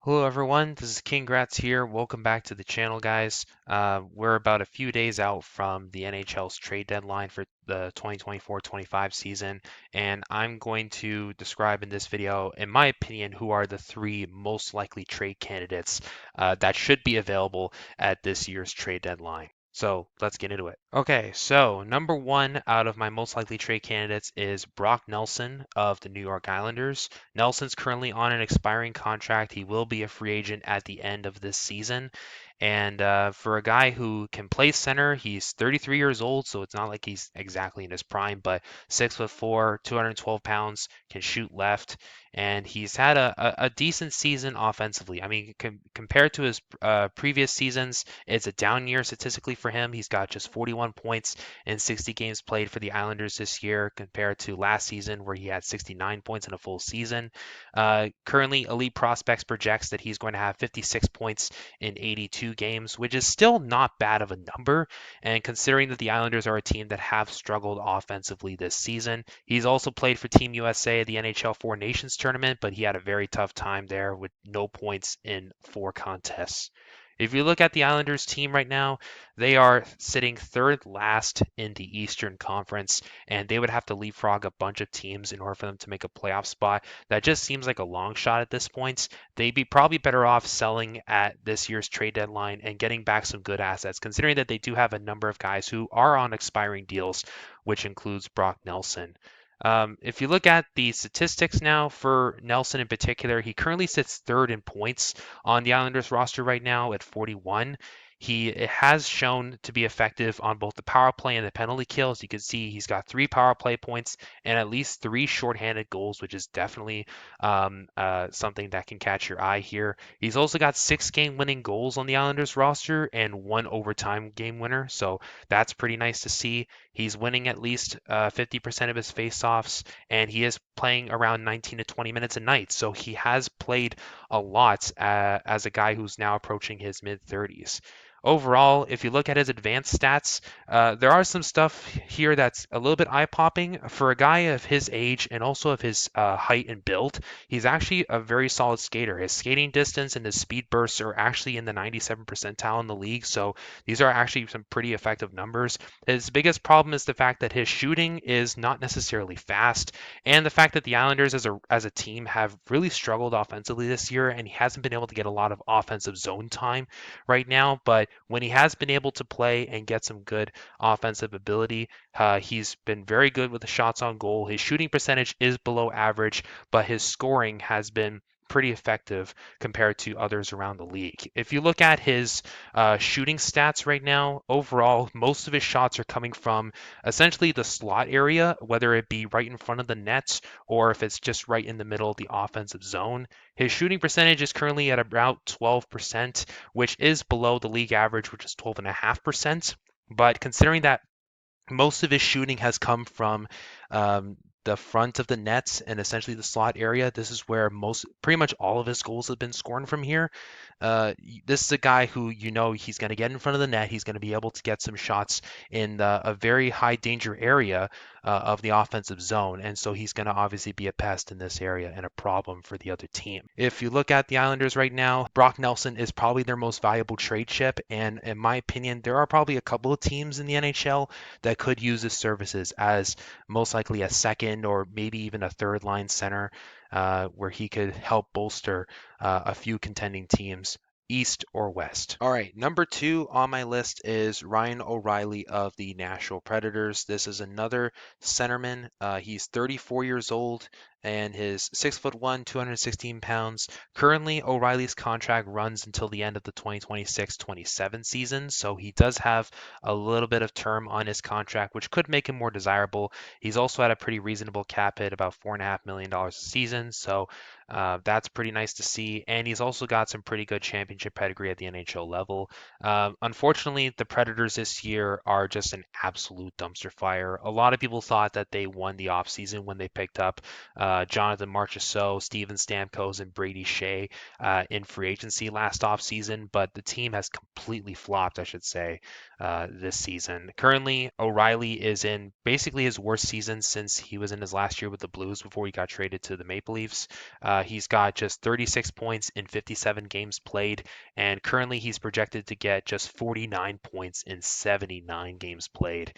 Hello everyone, this is KingGrats here. Welcome back to the channel, guys. We're about a few days out from the NHL's trade deadline for the 2024-25 season, and I'm going to describe in this video, in my opinion, who are the three most likely trade candidates that should be available at this year's trade deadline. So let's get into it. Okay, so number one out of my most likely trade candidates is Brock Nelson of the New York Islanders. Nelson's currently on an expiring contract. He will be a free agent at the end of this season. And for a guy who can play center, he's 33 years old, so it's not like he's exactly in his prime, but 6'4", 212 pounds, can shoot left, and he's had a decent season offensively. I mean, compared to his previous seasons, it's a down year statistically for him. He's got just 41 points in 60 games played for the Islanders this year compared to last season where he had 69 points in a full season. Currently, EliteProspects projects that he's going to have 56 points in 82 games, which is still not bad of a number. And considering that the Islanders are a team that have struggled offensively this season, he's also played for Team USA at the NHL Four Nations tournament, but he had a very tough time there with no points in 4 contests. If you look at the Islanders team right now, they are sitting third last in the Eastern Conference, and they would have to leapfrog a bunch of teams in order for them to make a playoff spot. That just seems like a long shot at this point. They'd be probably better off selling at this year's trade deadline and getting back some good assets, considering that they do have a number of guys who are on expiring deals, which includes Brock Nelson. If you look at the statistics now for Nelson in particular, he currently sits third in points on the Islanders roster right now at 41. He has shown to be effective on both the power play and the penalty kill. As you can see, he's got 3 power play points and at least 3 shorthanded goals, which is definitely something that can catch your eye here. He's also got 6 game-winning goals on the Islanders roster and 1 overtime game winner, so that's pretty nice to see. He's winning at least 50% of his faceoffs, and he is playing around 19 to 20 minutes a night. So he has played a lot as a guy who's now approaching his mid 30s. Overall, if you look at his advanced stats, there are some stuff here that's a little bit eye-popping. For a guy of his age and also of his height and build, he's actually a very solid skater. His skating distance and his speed bursts are actually in the 97th percentile in the league, so these are actually some pretty effective numbers. His biggest problem is the fact that his shooting is not necessarily fast, and the fact that the Islanders as a team have really struggled offensively this year, and he hasn't been able to get a lot of offensive zone time right now. But when he has been able to play and get some good offensive ability, he's been very good with the shots on goal. His shooting percentage is below average, but his scoring has been pretty effective compared to others around the league. If you look at his shooting stats right now, overall, most of his shots are coming from essentially the slot area, whether it be right in front of the net or if it's just right in the middle of the offensive zone. His shooting percentage is currently at about 12%, which is below the league average, which is 12.5%. But considering that most of his shooting has come from the front of the nets and essentially the slot area. This is where pretty much all of his goals have been scored from here. This is a guy who he's going to get in front of the net. He's going to be able to get some shots in a very high danger area of the offensive zone, and so he's going to obviously be a pest in this area and a problem for the other team. If you look at the Islanders right now, Brock Nelson is probably their most valuable trade chip, and in my opinion, there are probably a couple of teams in the NHL that could use his services as most likely a second or maybe even a third line center where he could help bolster a few contending teams, East or West. All right, number two on my list is Ryan O'Reilly of the Nashville Predators. This is another centerman. He's 34 years old and his 6'1", 216 pounds. Currently, O'Reilly's contract runs until the end of the 2026-27 season, so he does have a little bit of term on his contract, which could make him more desirable. He's also at a pretty reasonable cap hit, about $4.5 million a season, so that's pretty nice to see. And he's also got some pretty good championship pedigree at the NHL level. Unfortunately, the Predators this year are just an absolute dumpster fire. A lot of people thought that they won the offseason when they picked up Jonathan Marchessault, Steven Stamkos, and Brady Shea in free agency last offseason, but the team has completely flopped, I should say, this season. Currently, O'Reilly is in basically his worst season since he was in his last year with the Blues before he got traded to the Maple Leafs. He's got just 36 points in 57 games played, and currently he's projected to get just 49 points in 79 games played,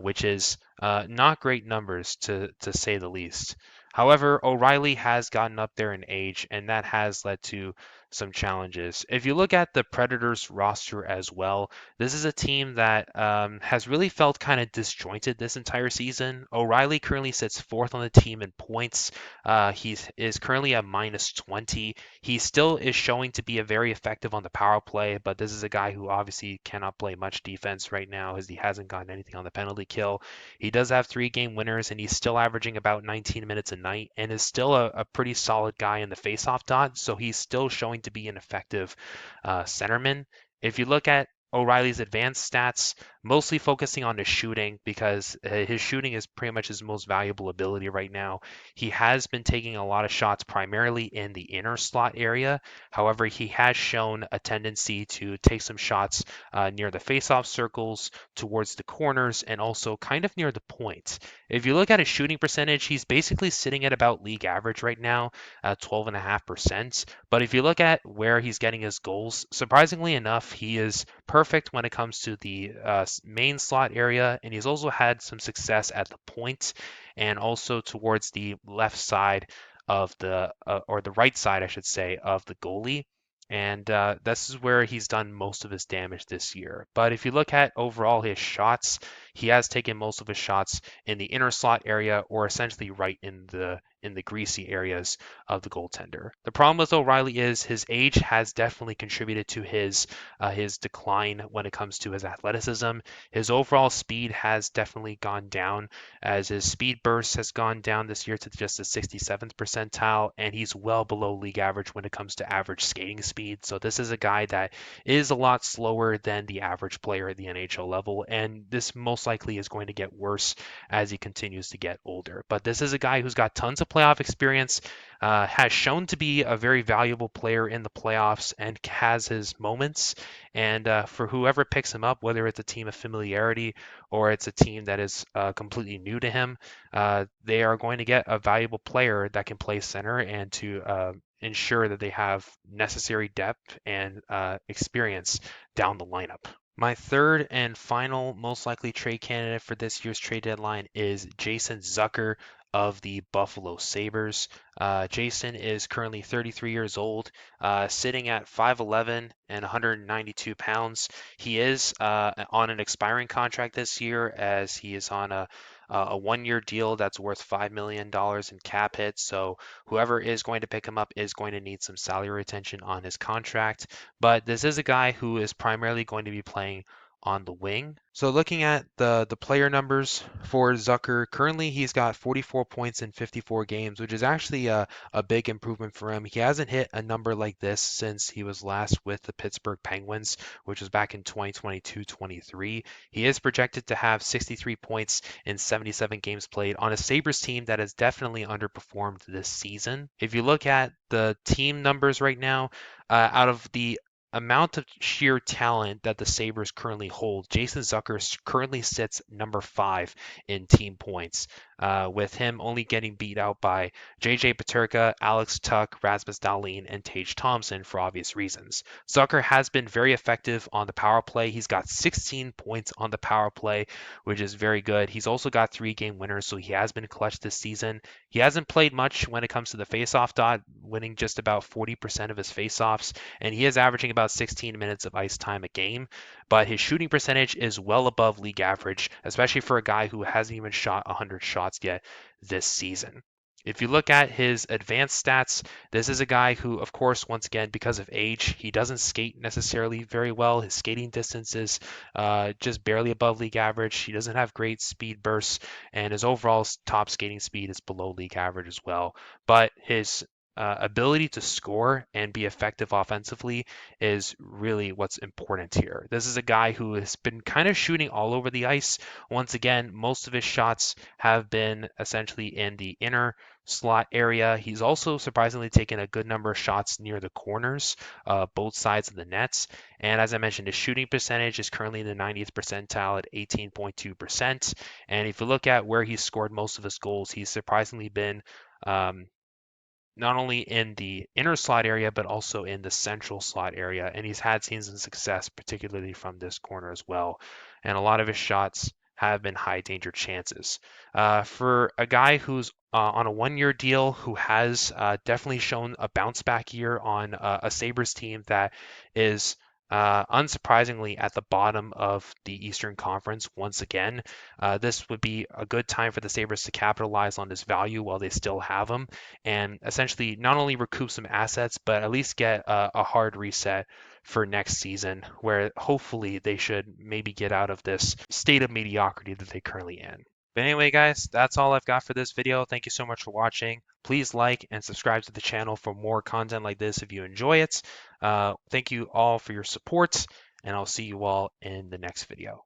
which is not great numbers to say the least. However, O'Reilly has gotten up there in age, and that has led to some challenges. If you look at the Predators roster as well, this is a team that has really felt kind of disjointed this entire season. O'Reilly currently sits fourth on the team in points. He is currently at minus 20. He still is showing to be a very effective on the power play, but this is a guy who obviously cannot play much defense right now as he hasn't gotten anything on the penalty kill. He does have 3 game winners, and he's still averaging about 19 minutes a night and is still a pretty solid guy in the faceoff dot, so he's still showing to be an effective centerman. If you look at O'Reilly's advanced stats, mostly focusing on his shooting because his shooting is pretty much his most valuable ability right now. He has been taking a lot of shots primarily in the inner slot area. However, he has shown a tendency to take some shots near the faceoff circles, towards the corners, and also kind of near the point. If you look at his shooting percentage, he's basically sitting at about league average right now, 12.5%. But if you look at where he's getting his goals, surprisingly enough, he is perfect when it comes to the main slot area, and he's also had some success at the point and also towards the left side of the or the right side, I should say, of the goalie. And this is where he's done most of his damage this year. But if you look at overall his shots, he has taken most of his shots in the inner slot area or essentially right in the greasy areas of the goaltender. The problem with O'Reilly is his age has definitely contributed to his decline when it comes to his athleticism. His overall speed has definitely gone down as his speed burst has gone down this year to just the 67th percentile, and he's well below league average when it comes to average skating speed. So this is a guy that is a lot slower than the average player at the NHL level, and this most likely is going to get worse as he continues to get older. But this is a guy who's got tons of playoff experience, has shown to be a very valuable player in the playoffs, and has his moments. And for whoever picks him up, whether it's a team of familiarity or it's a team that is completely new to him, they are going to get a valuable player that can play center and to ensure that they have necessary depth and experience down the lineup. My third and final most likely trade candidate for this year's trade deadline is Jason Zucker of the Buffalo Sabres. Jason is currently 33 years old, sitting at 5'11 and 192 pounds. He is on an expiring contract this year as he is on a 1 year deal that's worth $5 million in cap hit. So whoever is going to pick him up is going to need some salary retention on his contract. But this is a guy who is primarily going to be playing on the wing. So looking at the player numbers for Zucker, currently he's got 44 points in 54 games, which is actually a big improvement for him. He hasn't hit a number like this since he was last with the Pittsburgh Penguins, which was back in 2022-23. He is projected to have 63 points in 77 games played on a Sabres team that has definitely underperformed this season. If you look at the team numbers right now, out of the amount of sheer talent that the Sabres currently hold, Jason Zucker currently sits number 5 in team points, with him only getting beat out by JJ Peterka, Alex Tuck, Rasmus Dahlin, and Tage Thompson for obvious reasons. Zucker has been very effective on the power play. He's got 16 points on the power play, which is very good. He's also got 3 game winners, so he has been clutch this season. He hasn't played much when it comes to the faceoff dot, winning just about 40% of his faceoffs, and he is averaging about 16 minutes of ice time a game, but his shooting percentage is well above league average, especially for a guy who hasn't even shot 100 shots yet this season. If you look at his advanced stats, this is a guy who, of course, once again, because of age, he doesn't skate necessarily very well. His skating distance is just barely above league average. He doesn't have great speed bursts, and his overall top skating speed is below league average as well. But his ability to score and be effective offensively is really what's important here. This is a guy who has been kind of shooting all over the ice. Once again, most of his shots have been essentially in the inner slot area. He's also surprisingly taken a good number of shots near the corners, both sides of the nets. And as I mentioned, his shooting percentage is currently in the 90th percentile at 18.2%. And if you look at where he's scored most of his goals, he's surprisingly been not only in the inner slot area, but also in the central slot area. And he's had seen some success, particularly from this corner as well. And a lot of his shots have been high danger chances. For a guy who's on a 1 year deal, who has definitely shown a bounce back year on a Sabres team that is unsurprisingly at the bottom of the Eastern Conference once again. This would be a good time for the Sabres to capitalize on this value while they still have him and essentially not only recoup some assets, but at least get a hard reset for next season where hopefully they should maybe get out of this state of mediocrity that they currently in. But anyway, guys, that's all I've got for this video. Thank you so much for watching. Please like and subscribe to the channel for more content like this if you enjoy it. Thank you all for your support, and I'll see you all in the next video.